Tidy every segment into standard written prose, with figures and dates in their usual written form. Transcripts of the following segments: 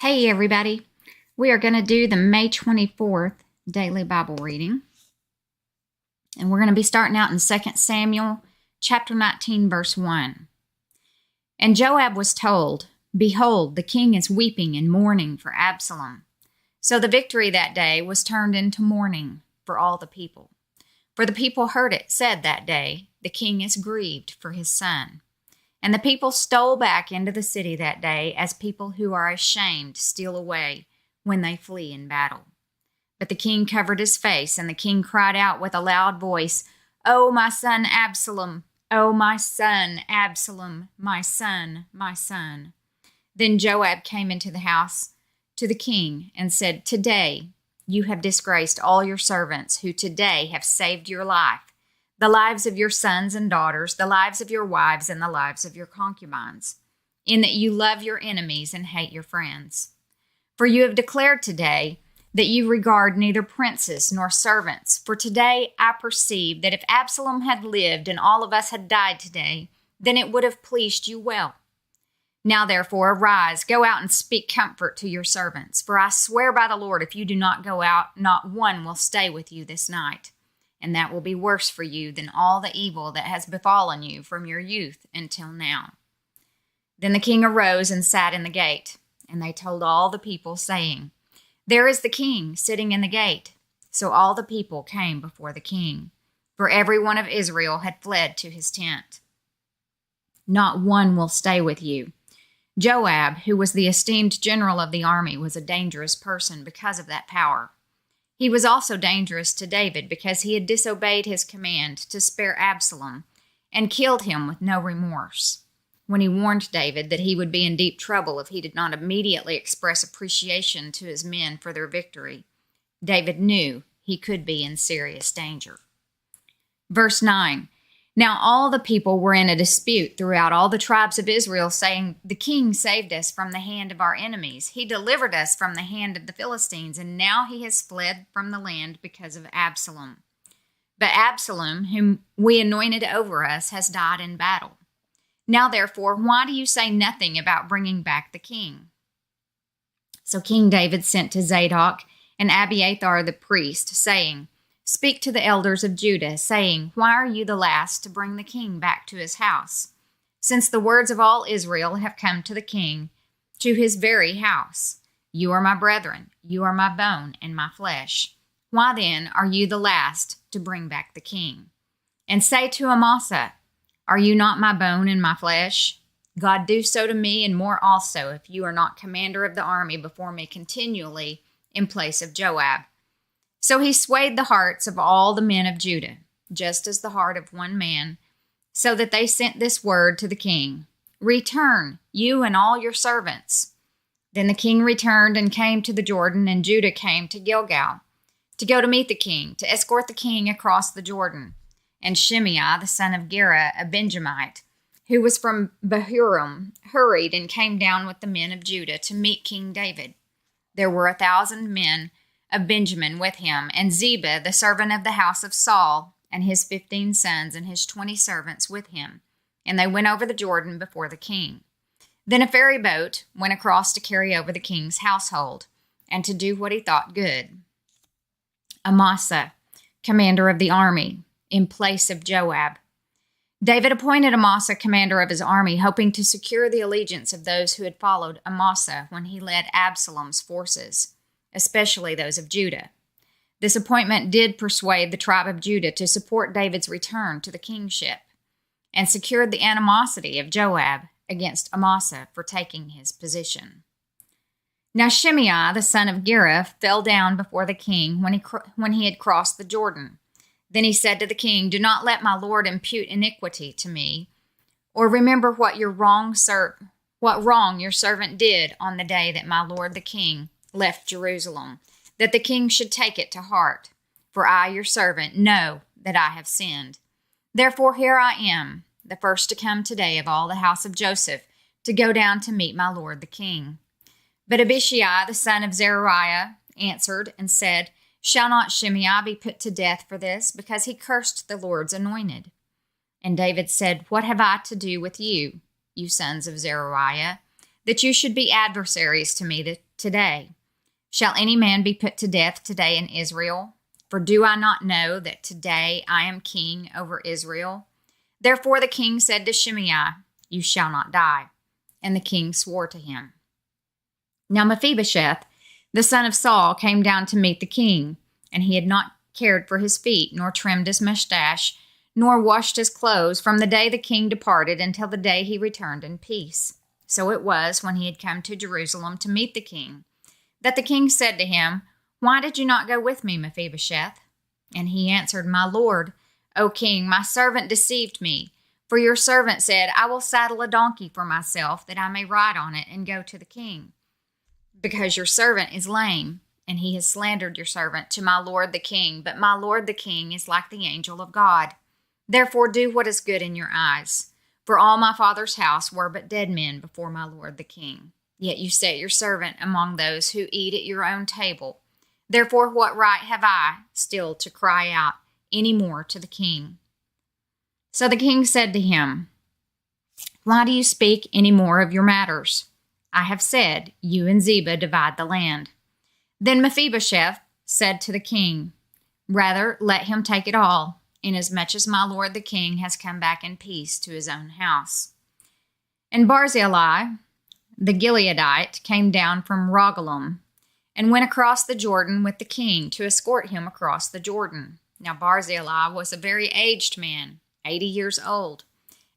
Hey everybody, we are going to do the May 24th daily Bible reading. And we're going to be starting out in 2 Samuel chapter 19 verse 1. And Joab was told, "Behold, the king is weeping and mourning for Absalom." So the victory that day was turned into mourning for all the people. For the people heard it said that day, "The king is grieved for his son." And the people stole back into the city that day as people who are ashamed steal away when they flee in battle. But the king covered his face, and the king cried out with a loud voice, "O my son Absalom! O my son Absalom! My son, my son!" Then Joab came into the house to the king and said, "Today you have disgraced all your servants who today have saved your life, the lives of your sons and daughters, the lives of your wives, and the lives of your concubines, in that you love your enemies and hate your friends. For you have declared today that you regard neither princes nor servants. For today I perceive that if Absalom had lived and all of us had died today, then it would have pleased you well. Now therefore arise, go out and speak comfort to your servants. For I swear by the Lord, if you do not go out, not one will stay with you this night. And that will be worse for you than all the evil that has befallen you from your youth until now." Then the king arose and sat in the gate, and they told all the people, saying, "There is the king sitting in the gate." So all the people came before the king, for every one of Israel had fled to his tent. "Not one will stay with you." Joab, who was the esteemed general of the army, was a dangerous person because of that power. He was also dangerous to David because he had disobeyed his command to spare Absalom and killed him with no remorse. When he warned David that he would be in deep trouble if he did not immediately express appreciation to his men for their victory, David knew he could be in serious danger. Verse 9. Now all the people were in a dispute throughout all the tribes of Israel, saying, "The king saved us from the hand of our enemies. He delivered us from the hand of the Philistines, and now he has fled from the land because of Absalom. But Absalom, whom we anointed over us, has died in battle. Now therefore, why do you say nothing about bringing back the king?" So King David sent to Zadok and Abiathar the priest, saying, "Speak to the elders of Judah, saying, why are you the last to bring the king back to his house? Since the words of all Israel have come to the king, to his very house. You are my brethren, you are my bone and my flesh. Why then are you the last to bring back the king? And say to Amasa, are you not my bone and my flesh? God do so to me and more also, if you are not commander of the army before me continually in place of Joab." So he swayed the hearts of all the men of Judah, just as the heart of one man, so that they sent this word to the king, "Return, you and all your servants." Then the king returned and came to the Jordan, and Judah came to Gilgal to go to meet the king, to escort the king across the Jordan. And Shimei, the son of Gera, a Benjamite, who was from Bahurim, hurried and came down with the men of Judah to meet King David. There were 1,000 men of Benjamin with him, and Ziba, the servant of the house of Saul, and his 15 sons and his 20 servants with him. And they went over the Jordan before the king. Then a ferry boat went across to carry over the king's household, and to do what he thought good. Amasa, commander of the army, in place of Joab. David appointed Amasa commander of his army, hoping to secure the allegiance of those who had followed Amasa when he led Absalom's forces, especially those of Judah. This appointment did persuade the tribe of Judah to support David's return to the kingship, and secured the animosity of Joab against Amasa for taking his position. Now Shimei, the son of Gera, fell down before the king when he had crossed the Jordan. Then he said to the king, "Do not let my lord impute iniquity to me, or remember what wrong your servant did on the day that my lord the king left Jerusalem, that the king should take it to heart. For I, your servant, know that I have sinned. Therefore here I am, the first to come today of all the house of Joseph, to go down to meet my lord the king." But Abishai, the son of Zeruiah, answered and said, "Shall not Shimei be put to death for this, because he cursed the Lord's anointed?" And David said, "What have I to do with you, you sons of Zeruiah, that you should be adversaries to me today. Shall any man be put to death today in Israel? For do I not know that today I am king over Israel? Therefore the king said to Shimei, You shall not die. And the king swore to him. Now Mephibosheth, the son of Saul, came down to meet the king, and he had not cared for his feet, nor trimmed his mustache, nor washed his clothes from the day the king departed until the day he returned in peace. So it was, when he had come to Jerusalem to meet the king, that the king said to him, Why did you not go with me, Mephibosheth? And he answered, My lord, O king, my servant deceived me. For your servant said, I will saddle a donkey for myself, that I may ride on it and go to the king. Because your servant is lame, and he has slandered your servant to my lord the king. But my lord the king is like the angel of God. Therefore do what is good in your eyes. For all my father's house were but dead men before my lord the king. Yet you set your servant among those who eat at your own table. Therefore what right have I still to cry out any more to the king? So the king said to him, Why do you speak any more of your matters? I have said, You and Ziba divide the land. Then Mephibosheth said to the king, Rather let him take it all, inasmuch as my lord the king has come back in peace to his own house. And Barzillai, the Gileadite, came down from Rogelim, and went across the Jordan with the king to escort him across the Jordan. Now Barzillai was a very aged man, 80 years old,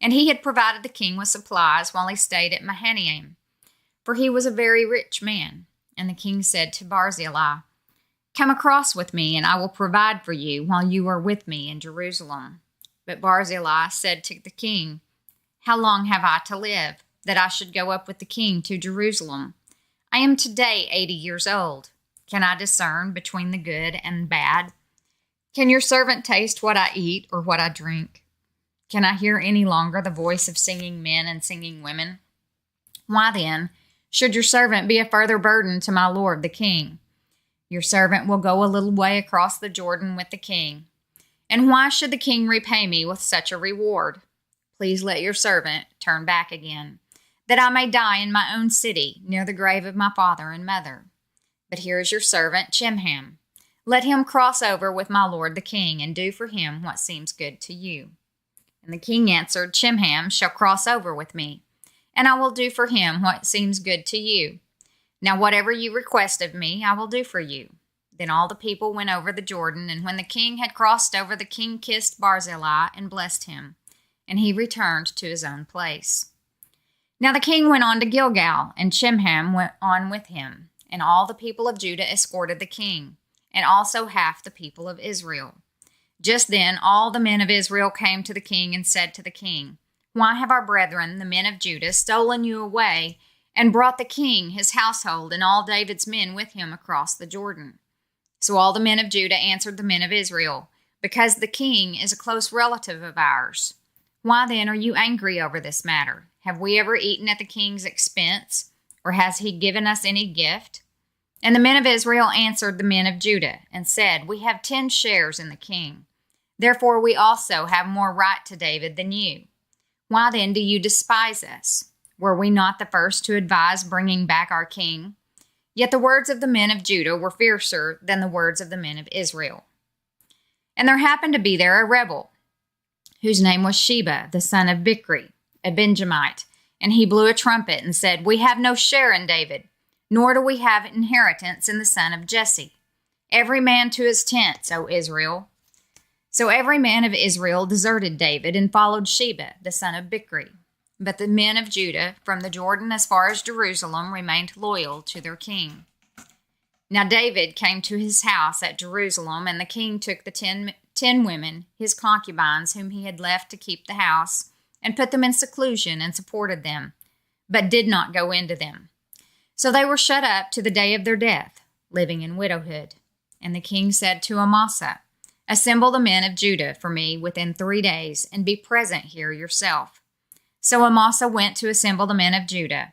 and he had provided the king with supplies while he stayed at Mahanaim, for he was a very rich man. And the king said to Barzillai, Come across with me, and I will provide for you while you are with me in Jerusalem. But Barzillai said to the king, How long have I to live, that I should go up with the king to Jerusalem? I am today 80 years old. Can I discern between the good and bad? Can your servant taste what I eat or what I drink? Can I hear any longer the voice of singing men and singing women? Why then should your servant be a further burden to my lord the king? Your servant will go a little way across the Jordan with the king. And why should the king repay me with such a reward? Please let your servant turn back again, that I may die in my own city, near the grave of my father and mother. But here is your servant Chimham. Let him cross over with my lord the king, and do for him what seems good to you. And the king answered, Chimham shall cross over with me, and I will do for him what seems good to you. Now whatever you request of me, I will do for you. Then all the people went over the Jordan, and when the king had crossed over, the king kissed Barzillai and blessed him, and he returned to his own place. Now the king went on to Gilgal, and Chimham went on with him, and all the people of Judah escorted the king, and also half the people of Israel. Just then all the men of Israel came to the king and said to the king, Why have our brethren, the men of Judah, stolen you away, and brought the king, his household, and all David's men with him across the Jordan? So all the men of Judah answered the men of Israel, Because the king is a close relative of ours. Why then are you angry over this matter? Have we ever eaten at the king's expense, or has he given us any gift? And the men of Israel answered the men of Judah, and said, We have 10 shares in the king. Therefore we also have more right to David than you. Why then do you despise us? Were we not the first to advise bringing back our king? Yet the words of the men of Judah were fiercer than the words of the men of Israel. And there happened to be there a rebel, whose name was Sheba, the son of Bichri, a Benjamite. And he blew a trumpet and said, We have no share in David, nor do we have inheritance in the son of Jesse. Every man to his tents, O Israel. So every man of Israel deserted David and followed Sheba, the son of Bichri. But the men of Judah, from the Jordan as far as Jerusalem, remained loyal to their king. Now David came to his house at Jerusalem, and the king took the 10 women, his concubines, whom he had left to keep the house, and put them in seclusion and supported them, but did not go into them. So they were shut up to the day of their death, living in widowhood. And the king said to Amasa, Assemble the men of Judah for me within 3 days, and be present here yourself. So Amasa went to assemble the men of Judah,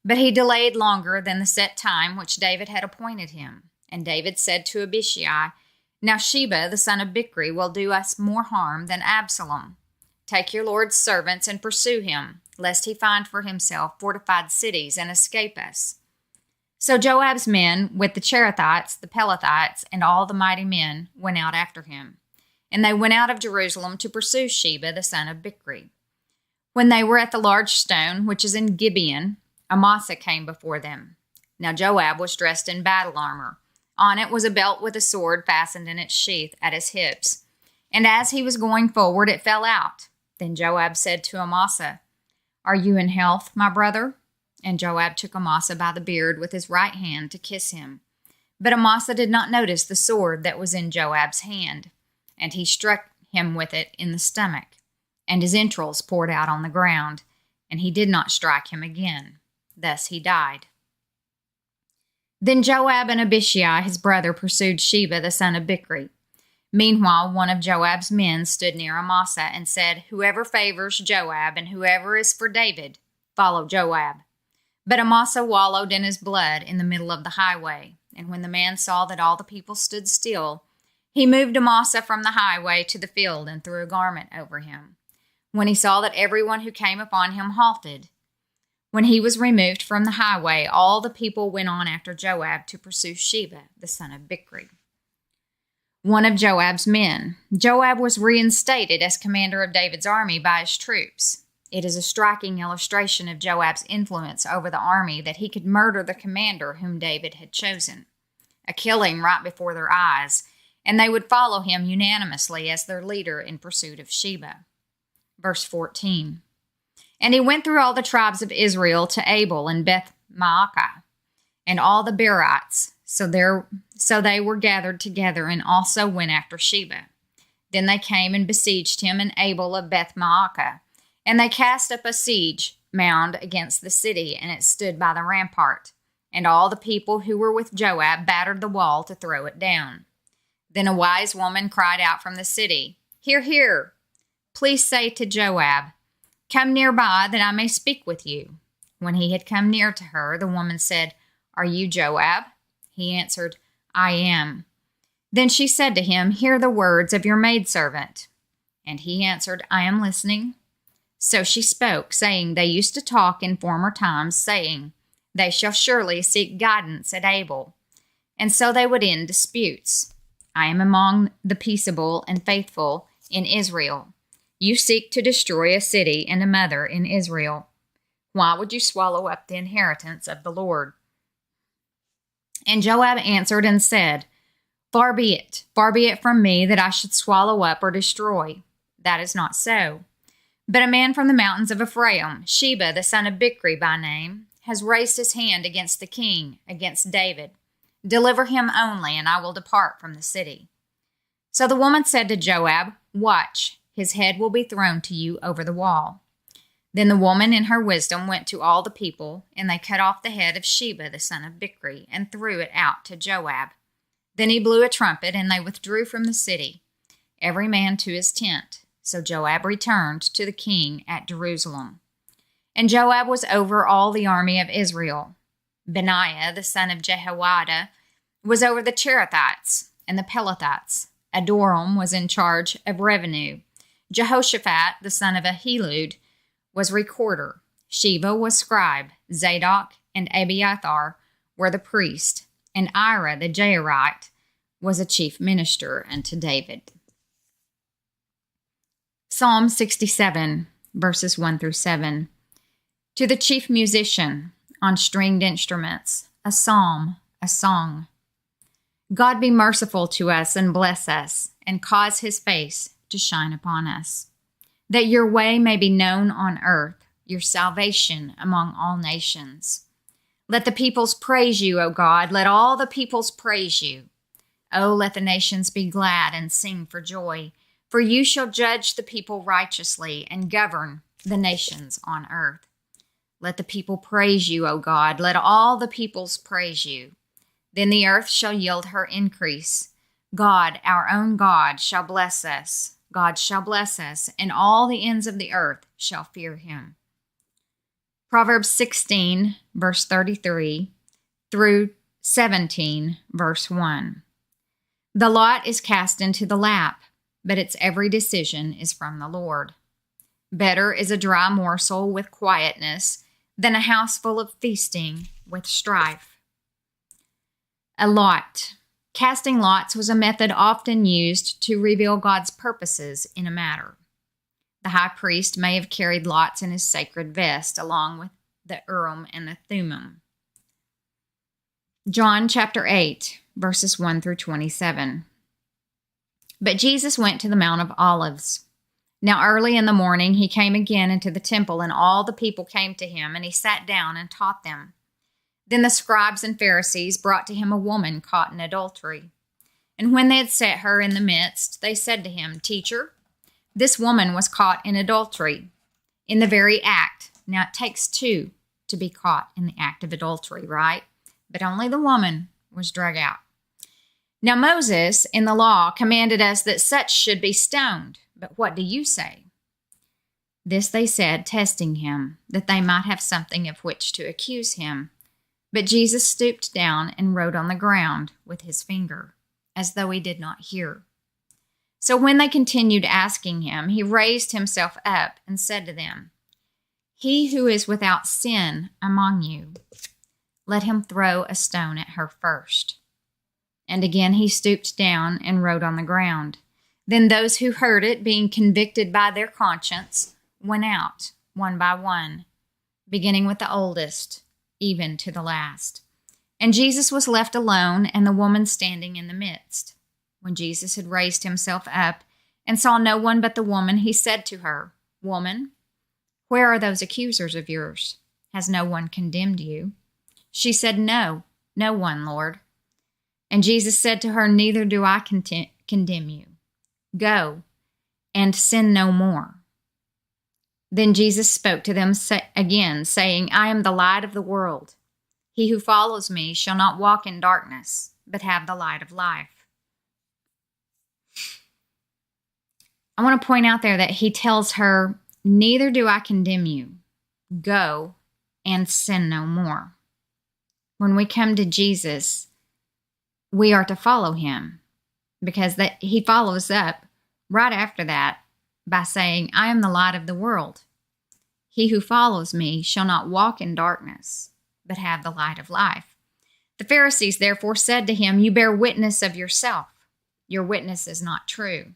but he delayed longer than the set time which David had appointed him. And David said to Abishai, Now Sheba, the son of Bichri, will do us more harm than Absalom. Take your lord's servants and pursue him, lest he find for himself fortified cities and escape us. So Joab's men, with the Cherethites, the Pelethites, and all the mighty men, went out after him. And they went out of Jerusalem to pursue Sheba, the son of Bichri. When they were at the large stone, which is in Gibeon, Amasa came before them. Now Joab was dressed in battle armor. On it was a belt with a sword fastened in its sheath at his hips. And as he was going forward, it fell out. Then Joab said to Amasa, "Are you in health, my brother?" And Joab took Amasa by the beard with his right hand to kiss him. But Amasa did not notice the sword that was in Joab's hand, and he struck him with it in the stomach, and his entrails poured out on the ground, and he did not strike him again. Thus he died. Then Joab and Abishai his brother pursued Sheba the son of Bichri. Meanwhile, one of Joab's men stood near Amasa and said, "Whoever favors Joab and whoever is for David, follow Joab." But Amasa wallowed in his blood in the middle of the highway. And when the man saw that all the people stood still, he moved Amasa from the highway to the field and threw a garment over him. When he saw that everyone who came upon him halted, when he was removed from the highway, all the people went on after Joab to pursue Sheba, the son of Bichri. One of Joab's men. Joab was reinstated as commander of David's army by his troops. It is a striking illustration of Joab's influence over the army that he could murder the commander whom David had chosen, a killing right before their eyes, and they would follow him unanimously as their leader in pursuit of Sheba. Verse 14. And he went through all the tribes of Israel to Abel and Beth-Maacah, and all the Berites, so they were gathered together and also went after Sheba. Then they came and besieged him in Abel of Beth-Maacah, and they cast up a siege mound against the city, and it stood by the rampart. And all the people who were with Joab battered the wall to throw it down. Then a wise woman cried out from the city, "Hear, hear! Please say to Joab, 'Come nearby that I may speak with you.' When he had come near to her, the woman said, 'Are you Joab?' He answered, 'I am.' Then she said to him, 'Hear the words of your maidservant.' And he answered, 'I am listening.' So she spoke, saying, 'They used to talk in former times, saying, They shall surely seek guidance at Abel, and so they would end disputes. I am among the peaceable and faithful in Israel. You seek to destroy a city and a mother in Israel. Why would you swallow up the inheritance of the Lord?' And Joab answered and said, far be it from me that I should swallow up or destroy. That is not so. But a man from the mountains of Ephraim, Sheba, the son of Bichri by name, has raised his hand against the king, against David. Deliver him only, and I will depart from the city." So the woman said to Joab, "Watch, his head will be thrown to you over the wall." Then the woman in her wisdom went to all the people, and they cut off the head of Sheba, the son of Bichri, and threw it out to Joab. Then he blew a trumpet, and they withdrew from the city, every man to his tent. So Joab returned to the king at Jerusalem. And Joab was over all the army of Israel. Benaiah, the son of Jehoiada, was over the Cherethites and the Pelethites. Adoram was in charge of revenue. Jehoshaphat, the son of Ahilud, was recorder. Sheva was scribe. Zadok and Abiathar were the priest. And Ira, the Jairite, was a chief minister unto David. Psalm 67, verses 1 through 7. To the chief musician on stringed instruments, a psalm, a song. God be merciful to us and bless us, and cause his face to shine upon us, that your way may be known on earth, your salvation among all nations. Let the peoples praise you, O God. Let all the peoples praise you. O let the nations be glad and sing for joy, for you shall judge the people righteously and govern the nations on earth. Let the people praise you, O God. Let all the peoples praise you. Then the earth shall yield her increase. God, our own God, shall bless us. God shall bless us, and all the ends of the earth shall fear him. Proverbs 16, verse 33 through 17, verse 1. The lot is cast into the lap, but its every decision is from the Lord. Better is a dry morsel with quietness than a house full of feasting with strife. A lot. Casting lots was a method often used to reveal God's purposes in a matter. The high priest may have carried lots in his sacred vest, along with the Urim and the Thummim. John chapter 8, verses 1 through 27. But Jesus went to the Mount of Olives. Now early in the morning he came again into the temple, and all the people came to him, and he sat down and taught them. Then the scribes and Pharisees brought to him a woman caught in adultery. And when they had set her in the midst, they said to him, Teacher, this woman was caught in adultery, in the very act. Now it takes two to be caught in the act of adultery, right? But only the woman was dragged out. Now Moses in the law commanded us that such should be stoned. But what do you say? This they said, testing him, that they might have something of which to accuse him. But Jesus stooped down and wrote on the ground with his finger, as though he did not hear. So when they continued asking him, he raised himself up and said to them, He who is without sin among you, let him throw a stone at her first. And again he stooped down and wrote on the ground. Then those who heard it, being convicted by their conscience, went out, one by one, beginning with the oldest, even to the last. And Jesus was left alone, and the woman standing in the midst. When Jesus had raised himself up and saw no one but the woman, he said to her, Woman, where are those accusers of yours? Has no one condemned you? She said, No, no one, Lord. And Jesus said to her, Neither do I condemn you. Go and sin no more. Then Jesus spoke to them again, saying, I am the light of the world. He who follows me shall not walk in darkness, but have the light of life. I want to point out there that he tells her, Neither do I condemn you. Go and sin no more. When we come to Jesus, we are to follow him, because he follows up right after that by saying, I am the light of the world. He who follows me shall not walk in darkness, but have the light of life. The Pharisees therefore said to him, You bear witness of yourself. Your witness is not true.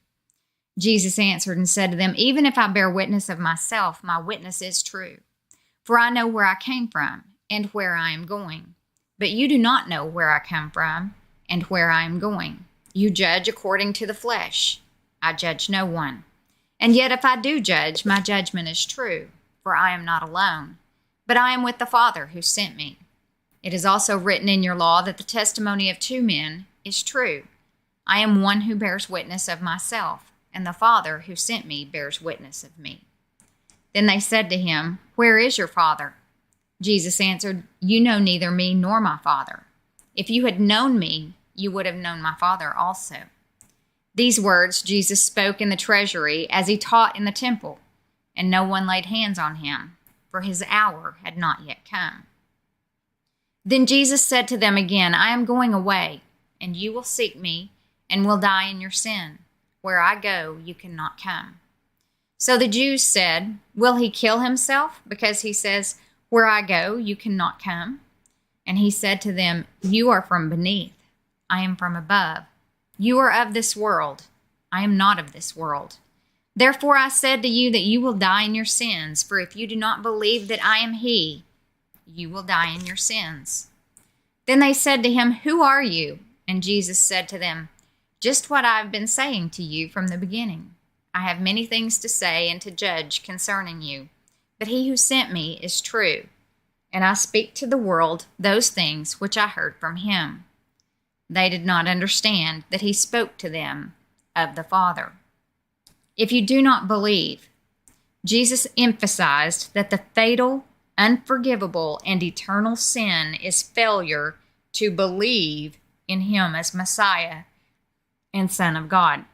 Jesus answered and said to them, Even if I bear witness of myself, my witness is true. For I know where I came from and where I am going. But you do not know where I come from and where I am going. You judge according to the flesh. I judge no one. And yet if I do judge, my judgment is true, for I am not alone, but I am with the Father who sent me. It is also written in your law that the testimony of two men is true. I am one who bears witness of myself, and the Father who sent me bears witness of me. Then they said to him, Where is your Father? Jesus answered, You know neither me nor my Father. If you had known me, you would have known my Father also. These words Jesus spoke in the treasury as he taught in the temple, and no one laid hands on him, for his hour had not yet come. Then Jesus said to them again, I am going away, and you will seek me, and will die in your sin. Where I go, you cannot come. So the Jews said, Will he kill himself, because he says, Where I go, you cannot come? And he said to them, You are from beneath, I am from above. You are of this world. I am not of this world. Therefore I said to you that you will die in your sins, for if you do not believe that I am he, you will die in your sins. Then they said to him, Who are you? And Jesus said to them, Just what I have been saying to you from the beginning. I have many things to say and to judge concerning you, but he who sent me is true, and I speak to the world those things which I heard from him. They did not understand that he spoke to them of the Father. If you do not believe, Jesus emphasized that the fatal, unforgivable, and eternal sin is failure to believe in him as Messiah and Son of God.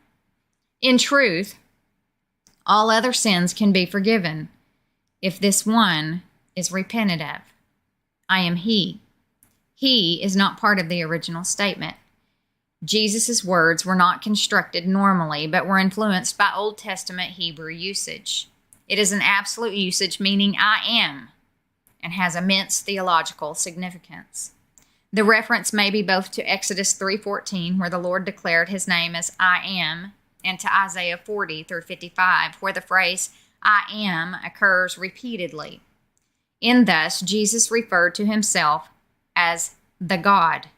In truth, all other sins can be forgiven if this one is repented of. I am he. He is not part of the original statement. Jesus' words were not constructed normally, but were influenced by Old Testament Hebrew usage. It is an absolute usage meaning I am, and has immense theological significance. The reference may be both to Exodus 3:14, where the Lord declared his name as I am, and to Isaiah 40 through 55, where the phrase I am occurs repeatedly. In thus, Jesus referred to himself as the God,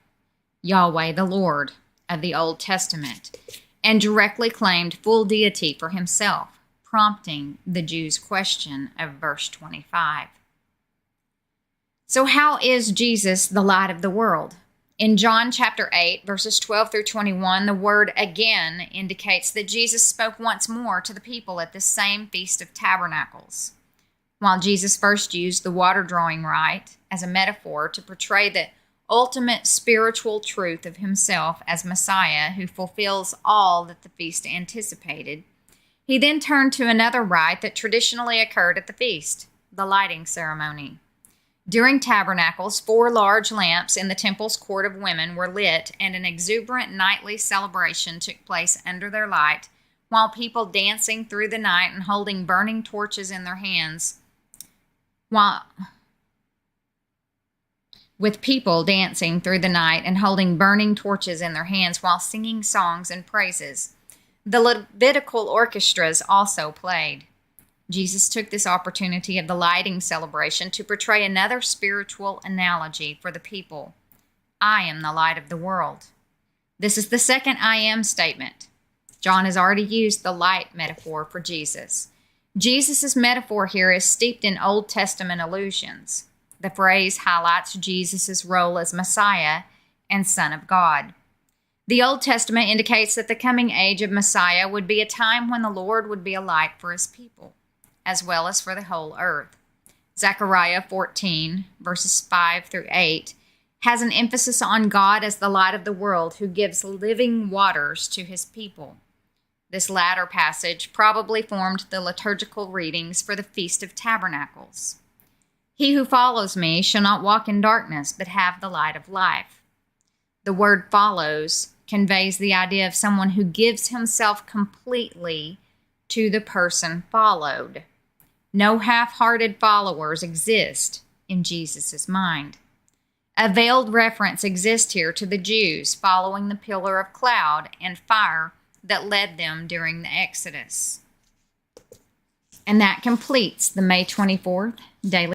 Yahweh the Lord, of the Old Testament, and directly claimed full deity for himself, prompting the Jews' question of verse 25. So how is Jesus the light of the world? In John chapter 8, verses 12 through 21, the word again indicates that Jesus spoke once more to the people at this same Feast of Tabernacles. While Jesus first used the water drawing rite as a metaphor to portray the ultimate spiritual truth of himself as Messiah who fulfills all that the feast anticipated, he then turned to another rite that traditionally occurred at the feast, the lighting ceremony. During tabernacles, 4 large lamps in the temple's court of women were lit, and an exuberant nightly celebration took place under their light, while people dancing through the night and holding burning torches in their hands, while singing songs and praises. The Levitical orchestras also played. Jesus took this opportunity of the lighting celebration to portray another spiritual analogy for the people. I am the light of the world. This is the second I am statement. John has already used the light metaphor for Jesus. Jesus' metaphor here is steeped in Old Testament allusions. The phrase highlights Jesus' role as Messiah and Son of God. The Old Testament indicates that the coming age of Messiah would be a time when the Lord would be a light for his people, as well as for the whole earth. Zechariah 14, verses 5 through 8, has an emphasis on God as the light of the world who gives living waters to his people. This latter passage probably formed the liturgical readings for the Feast of Tabernacles. He who follows me shall not walk in darkness, but have the light of life. The word follows conveys the idea of someone who gives himself completely to the person followed. No half-hearted followers exist in Jesus' mind. A veiled reference exists here to the Jews following the pillar of cloud and fire that led them during the Exodus. And that completes the May 24th Daily